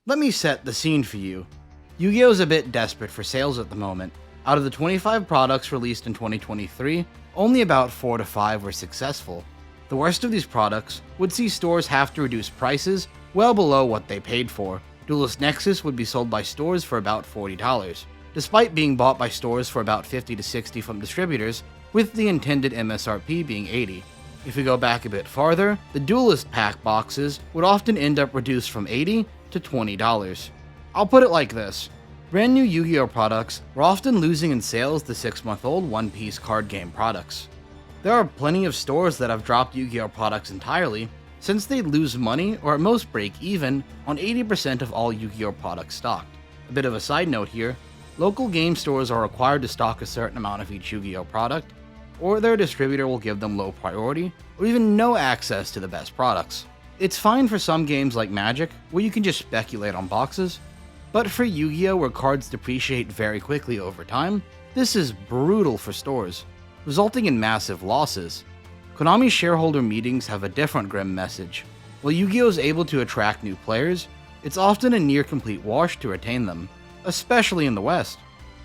Let me set the scene for you. Yu-Gi-Oh! Is a bit desperate for sales at the moment. Out of the 25 products released in 2023, only about 4 to 5 were successful. The worst of these products would see stores have to reduce prices well below what they paid for. Duelist Nexus would be sold by stores for about $40, despite being bought by stores for about $50 to $60 from distributors, with the intended MSRP being $80. If we go back a bit farther, the Duelist pack boxes would often end up reduced from $80 to $20. I'll put it like this. Brand new Yu-Gi-Oh! Products were often losing in sales to 6-month-old one-piece card game products. There are plenty of stores that have dropped Yu-Gi-Oh! Products entirely, since they'd lose money or at most break even on 80% of all Yu-Gi-Oh! Products stocked. A bit of a side note here, local game stores are required to stock a certain amount of each Yu-Gi-Oh! Product, or their distributor will give them low priority or even no access to the best products. It's fine for some games like Magic, where you can just speculate on boxes, but for Yu-Gi-Oh! Where cards depreciate very quickly over time, this is brutal for stores, resulting in massive losses. Konami's shareholder meetings have a different grim message. While Yu-Gi-Oh! Is able to attract new players, it's often a near-complete wash to retain them, especially in the West.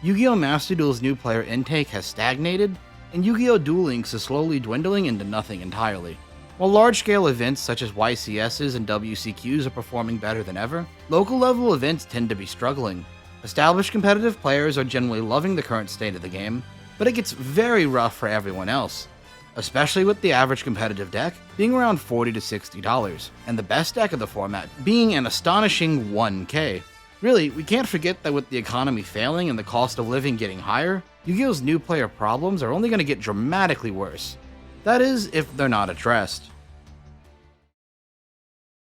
Yu-Gi-Oh! Master Duel's new player intake has stagnated, and Yu-Gi-Oh! Duel Links is slowly dwindling into nothing entirely. While large-scale events such as YCSs and WCQs are performing better than ever, local-level events tend to be struggling. Established competitive players are generally loving the current state of the game, but it gets very rough for everyone else, especially with the average competitive deck being around $40 to $60, and the best deck of the format being an astonishing 1K. Really, we can't forget that with the economy failing and the cost of living getting higher, Yu-Gi-Oh!'s new player problems are only going to get dramatically worse. That is, if they're not addressed.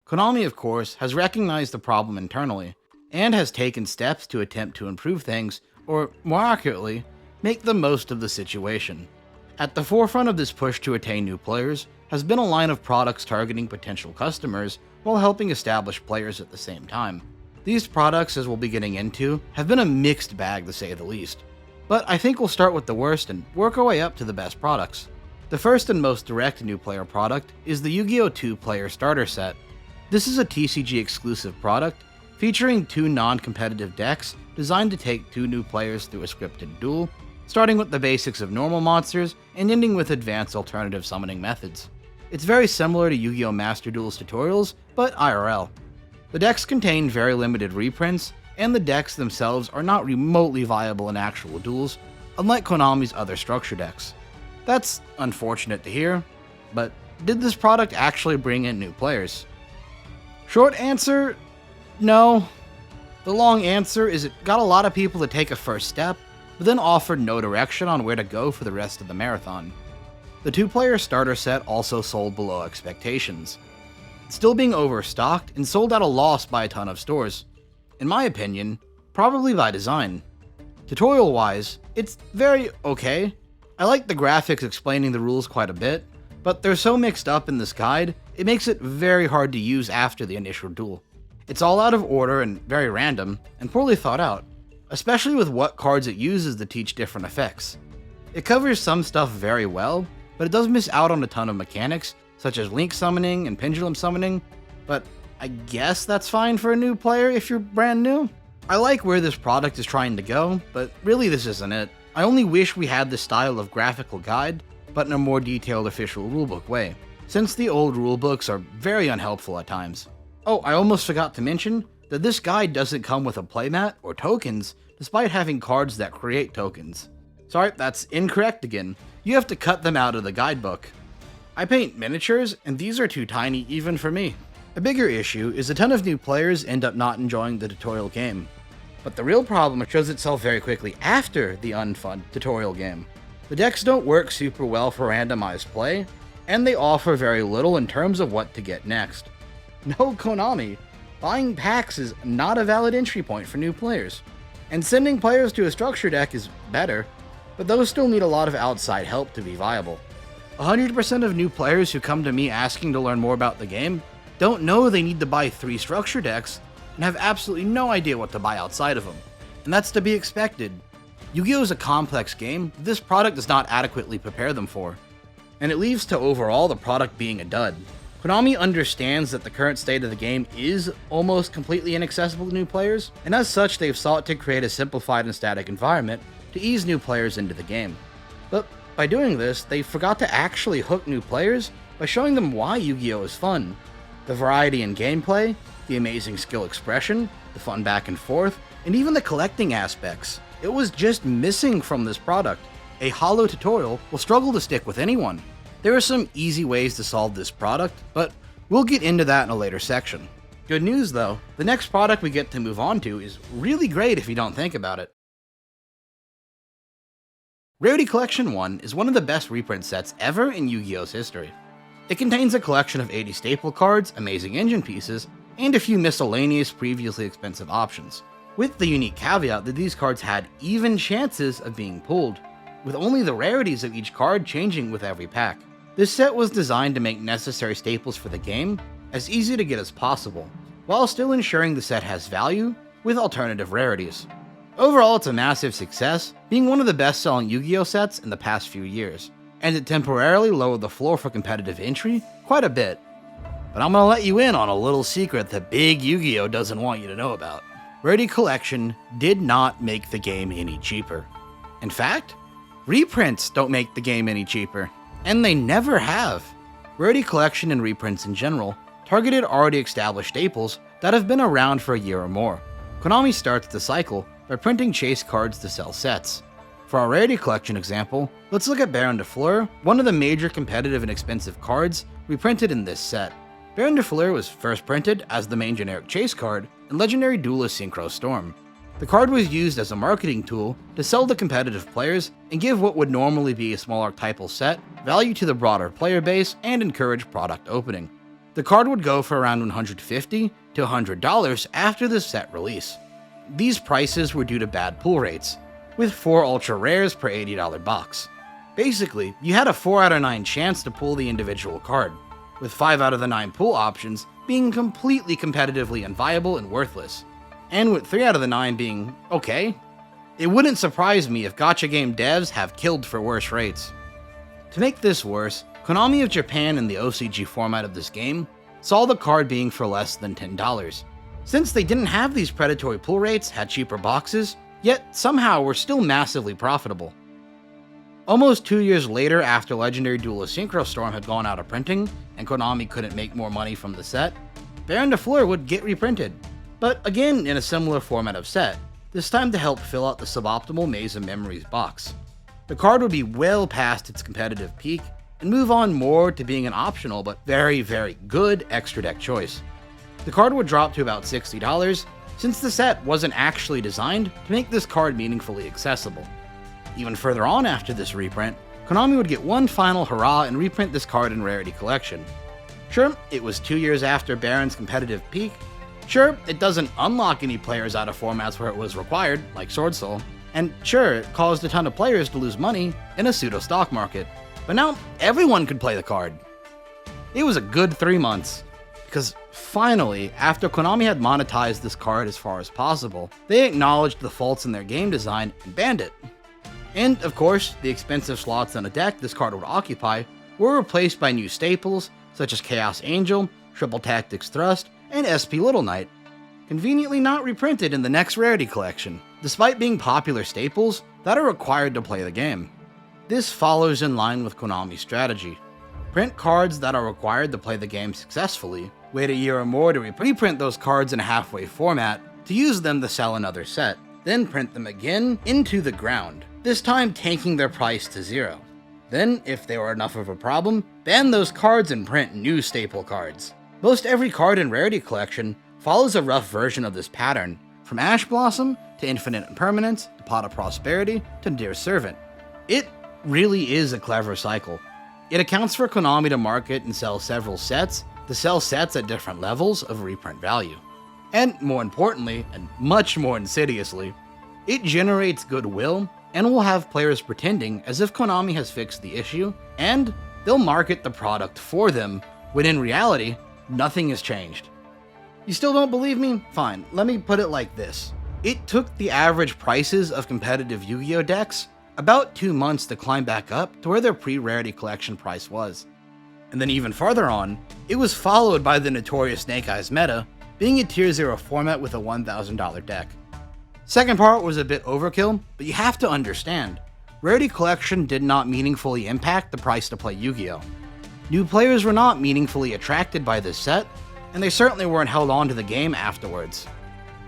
Konami, of course, has recognized the problem internally, and has taken steps to attempt to improve things, or more accurately, make the most of the situation. At the forefront of this push to attain new players has been a line of products targeting potential customers while helping established players at the same time. These products, as we'll be getting into, have been a mixed bag to say the least. But I think we'll start with the worst and work our way up to the best products. The first and most direct new player product is the Yu-Gi-Oh! 2-player starter set. This is a TCG exclusive product featuring 2 non-competitive decks designed to take 2 new players through a scripted duel, starting with the basics of normal monsters and ending with advanced alternative summoning methods. It's very similar to Yu-Gi-Oh! Master Duel's tutorials, but IRL. The decks contain very limited reprints, and the decks themselves are not remotely viable in actual duels, unlike Konami's other structure decks. That's unfortunate to hear, but did this product actually bring in new players? Short answer, no. The long answer is it got a lot of people to take a first step, but then offered no direction on where to go for the rest of the marathon. The 2-player starter set also sold below expectations, still being overstocked and sold at a loss by a ton of stores. In my opinion, probably by design. Tutorial-wise, it's very okay. I like the graphics explaining the rules quite a bit, but they're so mixed up in this guide, it makes it very hard to use after the initial duel. It's all out of order and very random, and poorly thought out, especially with what cards it uses to teach different effects. It covers some stuff very well, but it does miss out on a ton of mechanics, such as link summoning and pendulum summoning, but I guess that's fine for a new player if you're brand new. I like where this product is trying to go, but really this isn't it. I only wish we had this style of graphical guide, but in a more detailed official rulebook way, since the old rulebooks are very unhelpful at times. Oh, I almost forgot to mention that this guide doesn't come with a playmat or tokens, despite having cards that create tokens. Sorry, that's incorrect again. You have to cut them out of the guidebook. I paint miniatures, and these are too tiny even for me. A bigger issue is a ton of new players end up not enjoying the tutorial game. But the real problem shows itself very quickly after the unfun tutorial game. The decks don't work super well for randomized play, and they offer very little in terms of what to get next. No, Konami, buying packs is not a valid entry point for new players. And sending players to a structure deck is better, but those still need a lot of outside help to be viable. 100% of new players who come to me asking to learn more about the game don't know they need to buy 3 structure decks and have absolutely no idea what to buy outside of them. And that's to be expected. Yu-Gi-Oh! Is a complex game this product does not adequately prepare them for, and it leads to overall the product being a dud. Konami understands that the current state of the game is almost completely inaccessible to new players, and as such they've sought to create a simplified and static environment to ease new players into the game. But by doing this, they forgot to actually hook new players by showing them why Yu-Gi-Oh! Is fun. The variety in gameplay, the amazing skill expression, the fun back and forth, and even the collecting aspects. It was just missing from this product. A hollow tutorial will struggle to stick with anyone. There are some easy ways to solve this product, but we'll get into that in a later section. Good news though, the next product we get to move on to is really great if you don't think about it. Rarity Collection 1 is one of the best reprint sets ever in Yu-Gi-Oh's history. It contains a collection of 80 staple cards, amazing engine pieces, and a few miscellaneous previously expensive options, with the unique caveat that these cards had even chances of being pulled, with only the rarities of each card changing with every pack. This set was designed to make necessary staples for the game as easy to get as possible, while still ensuring the set has value with alternative rarities. Overall, it's a massive success, being one of the best-selling Yu-Gi-Oh sets in the past few years, and it temporarily lowered the floor for competitive entry quite a bit. But I'm gonna let you in on a little secret that Big Yu-Gi-Oh doesn't want you to know about. Rarity Collection did not make the game any cheaper. In fact, reprints don't make the game any cheaper, and they never have. Rarity Collection and reprints in general targeted already established staples that have been around for a year or more. Konami starts the cycle by printing chase cards to sell sets. For our Rarity Collection example, let's look at Baron de Fleur, one of the major competitive and expensive cards reprinted in this set. Baron de Fleur was first printed as the main generic chase card in Legendary Duelist Synchro Storm. The card was used as a marketing tool to sell to competitive players and give what would normally be a small archetypal set value to the broader player base and encourage product opening. The card would go for around $150 to $100 after the set release. These prices were due to bad pull rates, with 4 ultra rares per $80 box. Basically, you had a 4 out of 9 chance to pull the individual card, with 5 out of the 9 pull options being completely competitively unviable and worthless, and with 3 out of the 9 being okay. It wouldn't surprise me if gacha game devs have killed for worse rates. To make this worse, Konami of Japan in the OCG format of this game saw the card being for less than $10. Since they didn't have these predatory pull rates, had cheaper boxes, yet somehow were still massively profitable. Almost 2 years later, after Legendary Duelist Synchro Storm had gone out of printing, and Konami couldn't make more money from the set, Baron de Fleur would get reprinted, but again in a similar format of set, this time to help fill out the suboptimal Maze of Memories box. The card would be well past its competitive peak, and move on more to being an optional but very, very good extra deck choice. The card would drop to about $60, since the set wasn't actually designed to make this card meaningfully accessible. Even further on after this reprint, Konami would get one final hurrah and reprint this card in Rarity Collection. Sure, it was 2 years after Baron's competitive peak. Sure, it doesn't unlock any players out of formats where it was required, like Sword Soul. And sure, it caused a ton of players to lose money in a pseudo stock market. But now, everyone could play the card. It was a good 3 months. Because finally, after Konami had monetized this card as far as possible, they acknowledged the faults in their game design and banned it. And of course, the expensive slots on a deck this card would occupy were replaced by new staples such as Chaos Angel, Triple Tactics Thrust, and SP Little Knight, conveniently not reprinted in the next Rarity Collection, despite being popular staples that are required to play the game. This follows in line with Konami's strategy. Print cards that are required to play the game successfully, wait a year or more to reprint those cards in a halfway format to use them to sell another set, then print them again into the ground, this time tanking their price to zero. Then, if they were enough of a problem, ban those cards and print new staple cards. Most every card in Rarity Collection follows a rough version of this pattern, from Ash Blossom to Infinite Impermanence to Pot of Prosperity to Dear Servant. It really is a clever cycle. It accounts for Konami to market and sell several sets, to sell sets at different levels of reprint value. And more importantly, and much more insidiously, it generates goodwill and will have players pretending as if Konami has fixed the issue, and they'll market the product for them, when in reality, nothing has changed. You still don't believe me? Fine, let me put it like this. It took the average prices of competitive Yu-Gi-Oh decks about 2 months to climb back up to where their pre-Rarity Collection price was. And then even farther on, it was followed by the notorious Snake Eyes meta, being a tier 0 format with a $1,000 deck. Second part was a bit overkill, but you have to understand, Rarity Collection did not meaningfully impact the price to play Yu-Gi-Oh! New players were not meaningfully attracted by this set, and they certainly weren't held on to the game afterwards.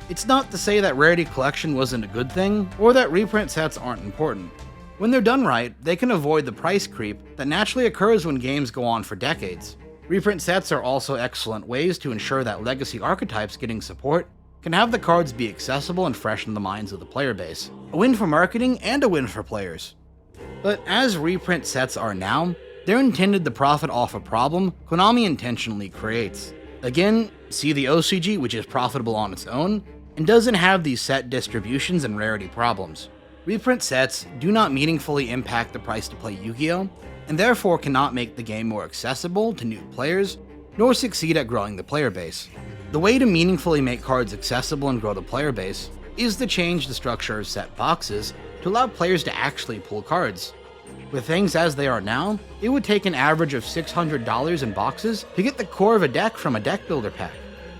It's not to say that Rarity Collection wasn't a good thing, or that reprint sets aren't important. When they're done right, they can avoid the price creep that naturally occurs when games go on for decades. Reprint sets are also excellent ways to ensure that legacy archetypes getting support can have the cards be accessible and fresh in the minds of the player base. A win for marketing and a win for players. But as reprint sets are now, they're intended to profit off a problem Konami intentionally creates. Again, see the OCG, which is profitable on its own, and doesn't have these set distributions and rarity problems. Reprint sets do not meaningfully impact the price to play Yu-Gi-Oh!, and therefore cannot make the game more accessible to new players, nor succeed at growing the player base. The way to meaningfully make cards accessible and grow the player base is to change the structure of set boxes to allow players to actually pull cards. With things as they are now, it would take an average of $600 in boxes to get the core of a deck from a deck builder pack.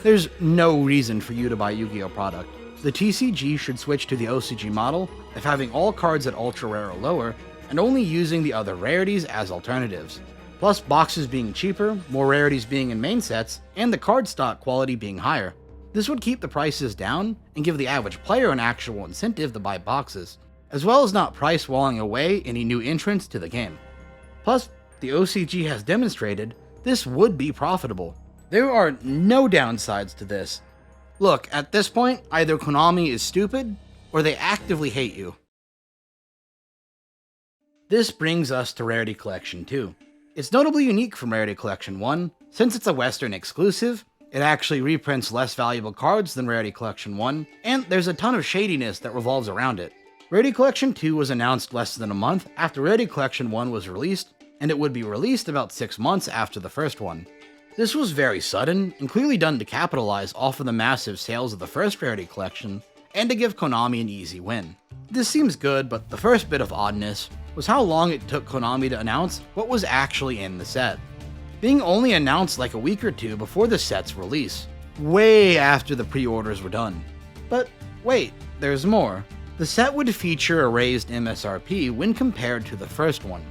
There's no reason for you to buy Yu-Gi-Oh! Product. The TCG should switch to the OCG model of having all cards at ultra rare or lower, and only using the other rarities as alternatives. Plus boxes being cheaper, more rarities being in main sets, and the card stock quality being higher. This would keep the prices down and give the average player an actual incentive to buy boxes, as well as not price walling away any new entrants to the game. Plus, the OCG has demonstrated this would be profitable. There are no downsides to this. Look, at this point, either Konami is stupid, or they actively hate you. This brings us to Rarity Collection 2. It's notably unique from Rarity Collection 1, since it's a Western exclusive, it actually reprints less valuable cards than Rarity Collection 1, and there's a ton of shadiness that revolves around it. Rarity Collection 2 was announced less than a month after Rarity Collection 1 was released, and it would be released about 6 months after the first one. This was very sudden, and clearly done to capitalize off of the massive sales of the first Rarity Collection, and to give Konami an easy win. This seems good, but the first bit of oddness was how long it took Konami to announce what was actually in the set, being only announced like a week or two before the set's release, way after the pre-orders were done. But wait, there's more. The set would feature a raised MSRP when compared to the first one,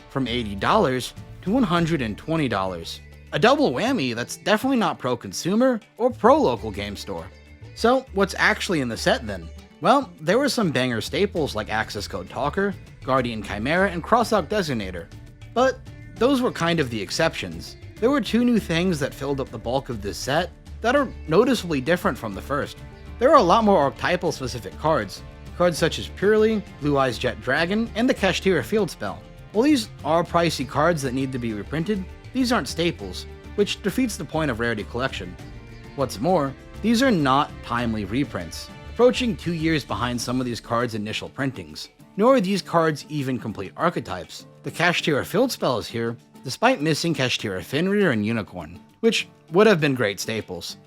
from $80 to $120. A double whammy that's definitely not pro-consumer or pro-local game store. So what's actually in the set then? Well, there were some banger staples like Access Code Talker, Guardian Chimera, and Crossout Designator. But those were kind of the exceptions. There were 2 new things that filled up the bulk of this set that are noticeably different from the first. There are a lot more archetypal specific cards such as Purely, Blue Eyes Jet Dragon, and the Kashtira Field Spell. While these are pricey cards that need to be reprinted, these aren't staples, which defeats the point of Rarity Collection. What's more, these are not timely reprints, approaching 2 years behind some of these cards' initial printings. Nor are these cards even complete archetypes. The Kashtira Field Spell is here, despite missing Kashtira Fenrir and Unicorn, which would have been great staples.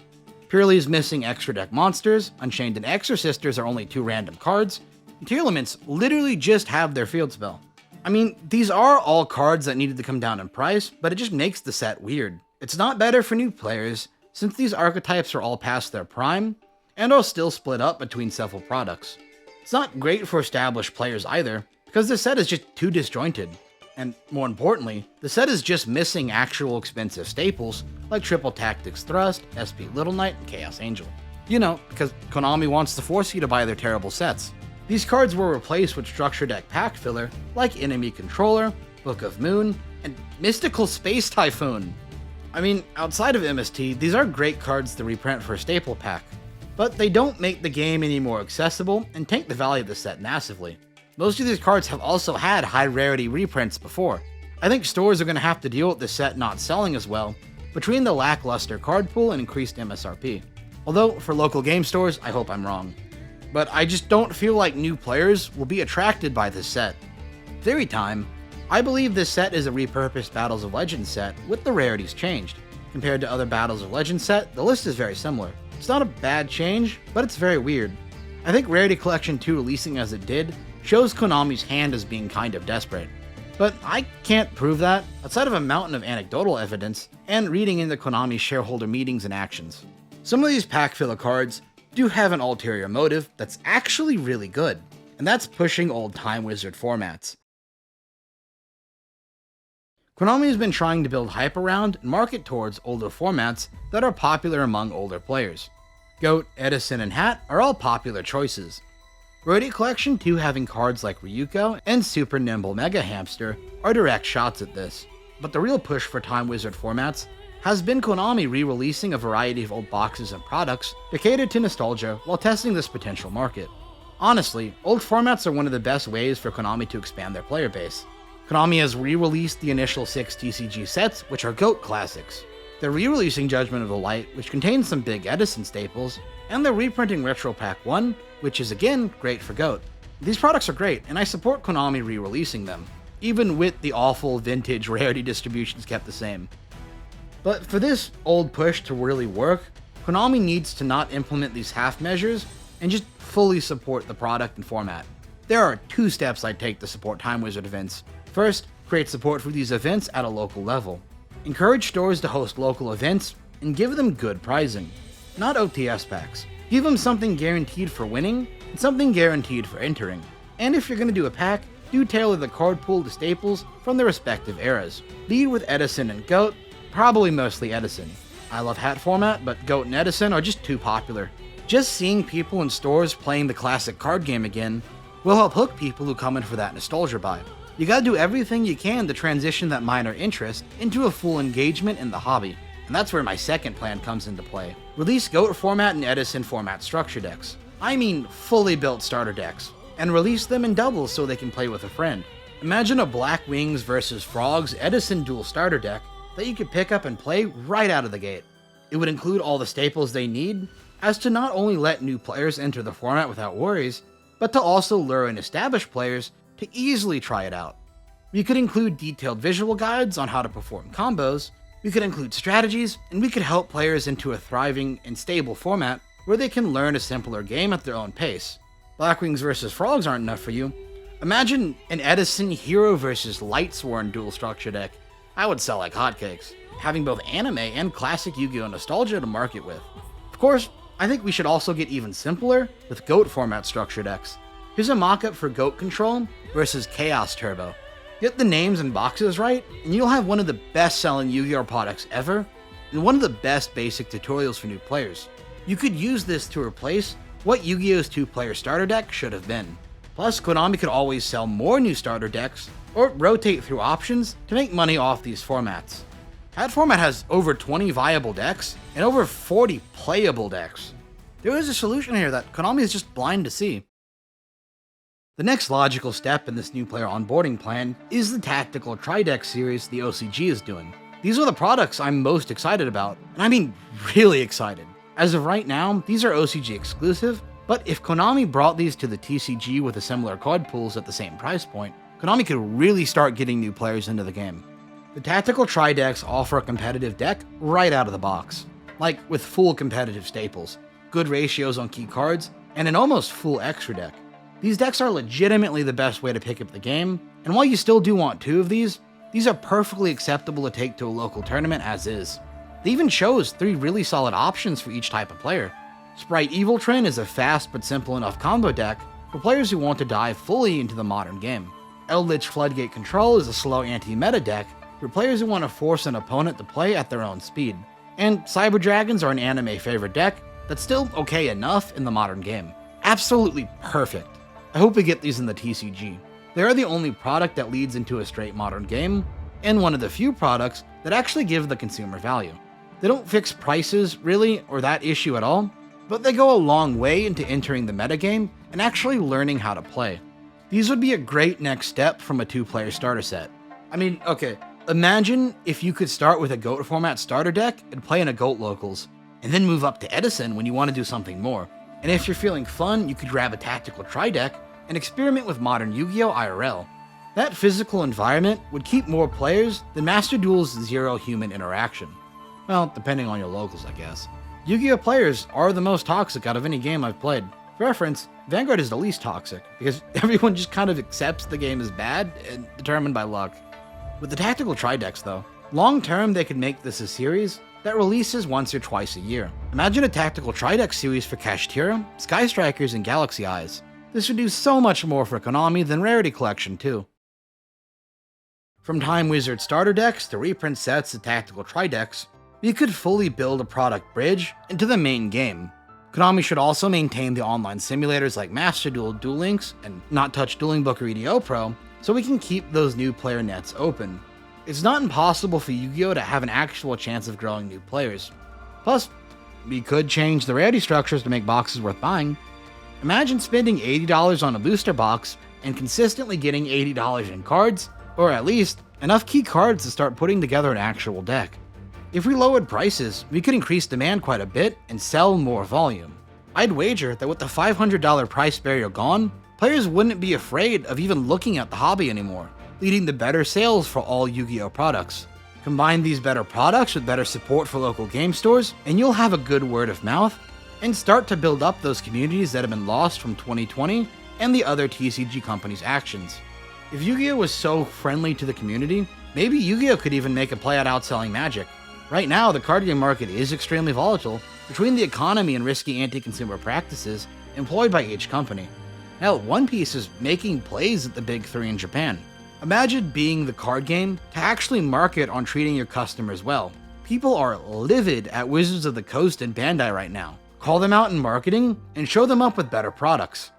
Purely is missing extra deck monsters, Unchained and Exorcisters are only 2 random cards, and Tearlaments literally just have their field spell. I mean, these are all cards that needed to come down in price, but it just makes the set weird. It's not better for new players, since these archetypes are all past their prime, and are still split up between several products. It's not great for established players either, because the set is just too disjointed. And more importantly, the set is just missing actual expensive staples like Triple Tactics Thrust, SP Little Knight, and Chaos Angel. You know, because Konami wants to force you to buy their terrible sets. These cards were replaced with structure deck pack filler like Enemy Controller, Book of Moon, and Mystical Space Typhoon. I mean, outside of MST, these are great cards to reprint for a staple pack, but they don't make the game any more accessible and tank the value of the set massively. Most of these cards have also had high rarity reprints before. I think stores are going to have to deal with this set not selling as well, between the lackluster card pool and increased MSRP. Although, for local game stores, I hope I'm wrong. But I just don't feel like new players will be attracted by this set. Theory time, I believe this set is a repurposed Battles of Legends set with the rarities changed. Compared to other Battles of Legends set, the list is very similar. It's not a bad change, but it's very weird. I think Rarity Collection 2 releasing as it did shows Konami's hand as being kind of desperate. but I can't prove that outside of a mountain of anecdotal evidence and reading into Konami's shareholder meetings and actions. Some of these pack filler cards do have an ulterior motive that's actually really good, and that's pushing old Time Wizard formats. Konami has been trying to build hype around and market towards older formats that are popular among older players. Goat, Edison, and Hat are all popular choices. Rarity Collection 2 having cards like Ryuko and Super Nimble Mega Hamster are direct shots at this, but the real push for Time Wizard formats has been Konami re-releasing a variety of old boxes and products to cater to nostalgia while testing this potential market. Honestly, old formats are one of the best ways for Konami to expand their player base. Konami has re-released the initial 6 TCG sets, which are GOAT classics. They're re-releasing Judgment of the Light, which contains some big Edison staples, and they're reprinting Retro Pack 1, which is again great for GOAT. These products are great, and I support Konami re-releasing them, even with the awful vintage rarity distributions kept the same. But for this old push to really work, Konami needs to not implement these half measures and just fully support the product and format. There are 2 steps I'd take to support Time Wizard events. First, create support for these events at a local level. Encourage stores to host local events and give them good pricing. Not OTS packs. Give them something guaranteed for winning and something guaranteed for entering. And if you're going to do a pack, do tailor the card pool to staples from their respective eras. Lead with Edison and GOAT, probably mostly Edison. I love Hat format, but GOAT and Edison are just too popular. Just seeing people in stores playing the classic card game again will help hook people who come in for that nostalgia buy. You gotta do everything you can to transition that minor interest into a full engagement in the hobby. And that's where my second plan comes into play. Release GOAT format and Edison format structure decks. I mean fully built starter decks. And release them in doubles so they can play with a friend. Imagine a Black Wings vs Frogs Edison Duel starter deck that you could pick up and play right out of the gate. It would include all the staples they need, as to not only let new players enter the format without worries, but to also lure in established players to easily try it out. We could include detailed visual guides on how to perform combos, we could include strategies, and we could help players into a thriving and stable format where they can learn a simpler game at their own pace. Blackwings vs Frogs aren't enough for you. Imagine an Edison Hero vs Lightsworn dual structure deck. I would sell like hotcakes, having both anime and classic Yu-Gi-Oh nostalgia to market with. Of course, I think we should also get even simpler with GOAT format structure decks. Here's a mock-up for GOAT Control versus Chaos Turbo. Get the names and boxes right, and you'll have one of the best-selling Yu-Gi-Oh products ever, and one of the best basic tutorials for new players. You could use this to replace what Yu-Gi-Oh's 2-player starter deck should have been. Plus, Konami could always sell more new starter decks, or rotate through options to make money off these formats. That format has over 20 viable decks, and over 40 playable decks. There is a solution here that Konami is just blind to see. The next logical step in this new player onboarding plan is the tactical tri-deck series the OCG is doing. These are the products I'm most excited about, and I mean really excited. As of right now, these are OCG exclusive, but if Konami brought these to the TCG with a similar card pools at the same price point, Konami could really start getting new players into the game. The tactical tri-decks offer a competitive deck right out of the box, like with full competitive staples, good ratios on key cards, and an almost full extra deck. These decks are legitimately the best way to pick up the game, and while you still do want 2 of these are perfectly acceptable to take to a local tournament as is. They even chose 3 really solid options for each type of player. Sprite Evil Trend is a fast but simple enough combo deck for players who want to dive fully into the modern game. Eldritch Floodgate Control is a slow anti-meta deck for players who want to force an opponent to play at their own speed. And Cyber Dragons are an anime favorite deck that's still okay enough in the modern game. Absolutely perfect. I hope we get these in the TCG. They are the only product that leads into a straight modern game, and one of the few products that actually give the consumer value. They don't fix prices, really, or that issue at all, but they go a long way into entering the metagame and actually learning how to play. These would be a great next step from a 2-player starter set. I mean, okay, imagine if you could start with a GOAT format starter deck and play in a GOAT Locals, and then move up to Edison when you want to do something more. And if you're feeling fun, you could grab a tactical tri-deck and experiment with modern Yu-Gi-Oh! IRL. That physical environment would keep more players than Master Duel's zero human interaction. Well, depending on your locals, I guess. Yu-Gi-Oh! Players are the most toxic out of any game I've played. For reference, Vanguard is the least toxic, because everyone just kind of accepts the game is bad and determined by luck. With the tactical tri-decks though, long term they could make this a series that releases once or twice a year. Imagine a tactical tri-deck series for Kashtira, Sky Strikers, and Galaxy Eyes. This would do so much more for Konami than Rarity Collection too. From Time Wizard starter decks to reprint sets to tactical tri-decks, we could fully build a product bridge into the main game. Konami should also maintain the online simulators like Master Duel, Duel Links, and Not Touch Dueling Book or EDO Pro, so we can keep those new player nets open. It's not impossible for Yu-Gi-Oh! To have an actual chance of growing new players. Plus, we could change the rarity structures to make boxes worth buying. Imagine spending $80 on a booster box and consistently getting $80 in cards, or at least enough key cards to start putting together an actual deck. If we lowered prices, we could increase demand quite a bit and sell more volume. I'd wager that with the $500 price barrier gone, players wouldn't be afraid of even looking at the hobby anymore, leading to better sales for all Yu-Gi-Oh! Products. Combine these better products with better support for local game stores, and you'll have a good word of mouth, and start to build up those communities that have been lost from 2020 and the other TCG companies' actions. If Yu-Gi-Oh! Was so friendly to the community, maybe Yu-Gi-Oh! Could even make a play at outselling Magic. Right now, the card game market is extremely volatile between the economy and risky anti-consumer practices employed by each company. Hell, One Piece is making plays at the big three in Japan. Imagine being the card game to actually market on treating your customers well. People are livid at Wizards of the Coast and Bandai right now. Call them out in marketing and show them up with better products.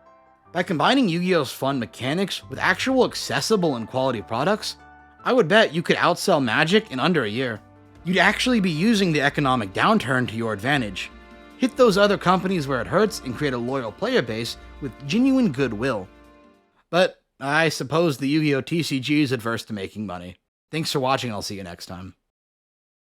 By combining Yu-Gi-Oh's fun mechanics with actual accessible and quality products, I would bet you could outsell Magic in under a year. You'd actually be using the economic downturn to your advantage. Hit those other companies where it hurts and create a loyal player base with genuine goodwill. But I suppose the Yu-Gi-Oh! TCG is adverse to making money. Thanks for watching, I'll see you next time.